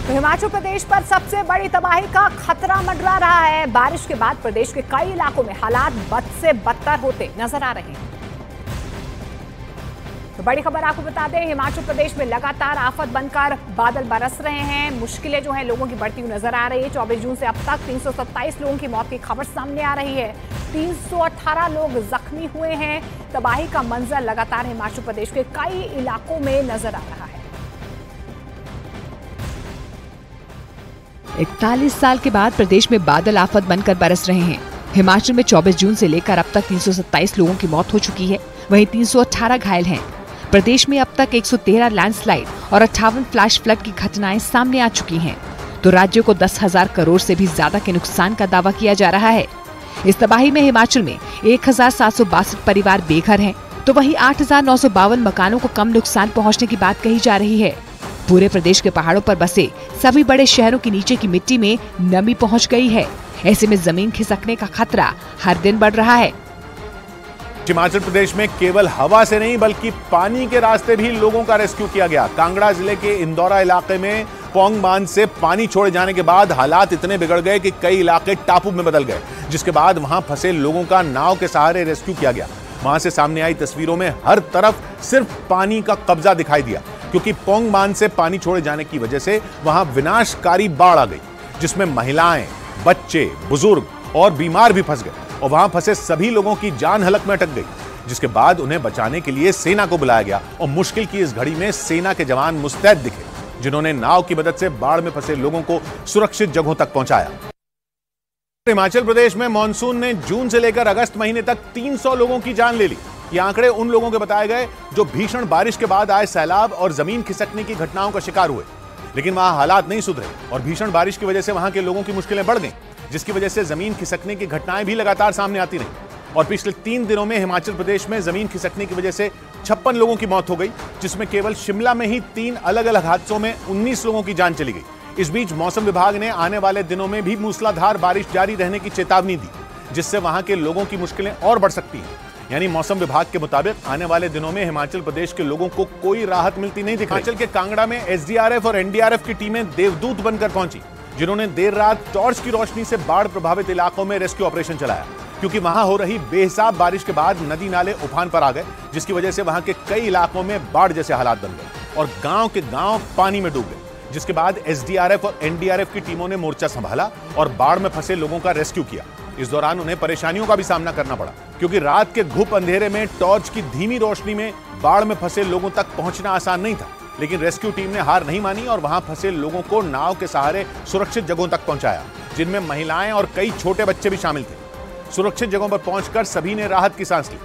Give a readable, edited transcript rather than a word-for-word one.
तो हिमाचल प्रदेश पर सबसे बड़ी तबाही का खतरा मंडरा रहा है। बारिश के बाद प्रदेश के कई इलाकों में हालात बद से बदतर होते नजर आ रहे हैं। तो बड़ी खबर आपको बता दें, हिमाचल प्रदेश में लगातार आफत बनकर बादल बरस रहे हैं। मुश्किलें जो हैं लोगों की बढ़ती हुई नजर आ रही है। 24 जून से अब तक 327 लोगों की मौत की खबर सामने आ रही है। 318 लोग जख्मी हुए हैं। तबाही का मंजर लगातार हिमाचल प्रदेश के कई इलाकों में नजर आ रहा है। 41 साल के बाद प्रदेश में बादल आफत बनकर बरस रहे हैं। हिमाचल में 24 जून से लेकर अब तक 327 लोगों की मौत हो चुकी है, वहीं 318 घायल हैं। प्रदेश में अब तक 113 लैंडस्लाइड और 58 फ्लैश फ्लड की घटनाएं सामने आ चुकी हैं। तो राज्य को 10,000 करोड़ से भी ज्यादा के नुकसान का दावा किया जा रहा है। इस तबाही में हिमाचल में 1,762 परिवार बेघर हैं, तो वहीं 8,952 मकानों को कम नुकसान पहुँचने की बात कही जा रही है। पूरे प्रदेश के पहाड़ों पर बसे सभी बड़े शहरों के नीचे की मिट्टी में नमी पहुंच गई है। ऐसे में जमीन खिसकने का खतरा हर दिन बढ़ रहा है। हिमाचल प्रदेश में केवल हवा से नहीं बल्कि पानी के रास्ते भी लोगों का रेस्क्यू किया गया। कांगड़ा जिले के इंदौरा इलाके में पौंग बांध से पानी छोड़े जाने के बाद हालात इतने बिगड़ गए कि कई इलाके टापू में बदल गए, जिसके बाद वहां फंसे लोगों का नाव के सहारे रेस्क्यू किया गया। वहां से सामने आई तस्वीरों में हर तरफ सिर्फ पानी का कब्जा दिखाई दिया, क्योंकि पौंग बांध से पानी छोड़े जाने की वजह से वहां विनाशकारी बाढ़ आ गई, जिसमें महिलाएं, बच्चे, बुजुर्ग और बीमार भी फंस गए और वहां फंसे सभी लोगों की जान हलक में अटक गई, जिसके बाद उन्हें बचाने के लिए सेना को बुलाया गया और मुश्किल की इस घड़ी में सेना के जवान मुस्तैद दिखे, जिन्होंने नाव की मदद से बाढ़ में फंसे लोगों को सुरक्षित जगहों तक पहुंचाया। हिमाचल प्रदेश में मानसून ने जून से लेकर अगस्त महीने तक 300 लोगों की जान ले ली। ये आंकड़े उन लोगों के बताए गए जो भीषण बारिश के बाद आए सैलाब और जमीन खिसकने की घटनाओं का शिकार हुए। लेकिन वहां हालात नहीं सुधरे और भीषण बारिश की वजह से वहां के लोगों की मुश्किलें बढ़ गईं, जिसकी वजह से जमीन खिसकने की घटनाएं भी लगातार सामने आती रहीं। और पिछले 3 दिनों में हिमाचल प्रदेश में जमीन खिसकने की वजह से 56 लोगों की मौत हो गई, जिसमें केवल शिमला में ही 3 अलग अलग हादसों में 19 लोगों की जान चली गई। इस बीच मौसम विभाग ने आने वाले दिनों में भी मूसलाधार बारिश जारी रहने की चेतावनी दी, जिससे वहां के लोगों की मुश्किलें और बढ़ सकती हैं। यानी मौसम विभाग के मुताबिक आने वाले दिनों में हिमाचल प्रदेश के लोगों को कोई राहत मिलती नहीं दिखाई। हिमाचल के कांगड़ा में एसडीआरएफ और एनडीआरएफ की टीमें देवदूत बनकर पहुंची, जिन्होंने देर रात टॉर्च की रोशनी से बाढ़ प्रभावित इलाकों में रेस्क्यू ऑपरेशन चलाया, क्योंकि वहां हो रही बेहिसाब बारिश के बाद नदी नाले उफान पर आ गए, जिसकी वजह से वहां के कई इलाकों में बाढ़ जैसे हालात बन गए और गांव के गांव पानी में डूब गए। जिसके बाद एसडीआरएफ और एनडीआरएफ की टीमों ने मोर्चा संभाला और बाढ़ में फंसे लोगों का रेस्क्यू किया। इस दौरान उन्हें परेशानियों का भी सामना करना पड़ा, क्योंकि रात के घुप अंधेरे में टॉर्च की धीमी रोशनी में बाढ़ में फंसे लोगों तक पहुंचना आसान नहीं था। लेकिन रेस्क्यू टीम ने हार नहीं मानी और वहां फंसे लोगों को नाव के सहारे सुरक्षित जगहों तक पहुंचाया, जिनमें महिलाएं और कई छोटे बच्चे भी शामिल थे। सुरक्षित जगहों पर पहुंचकर सभी ने राहत की सांस ली।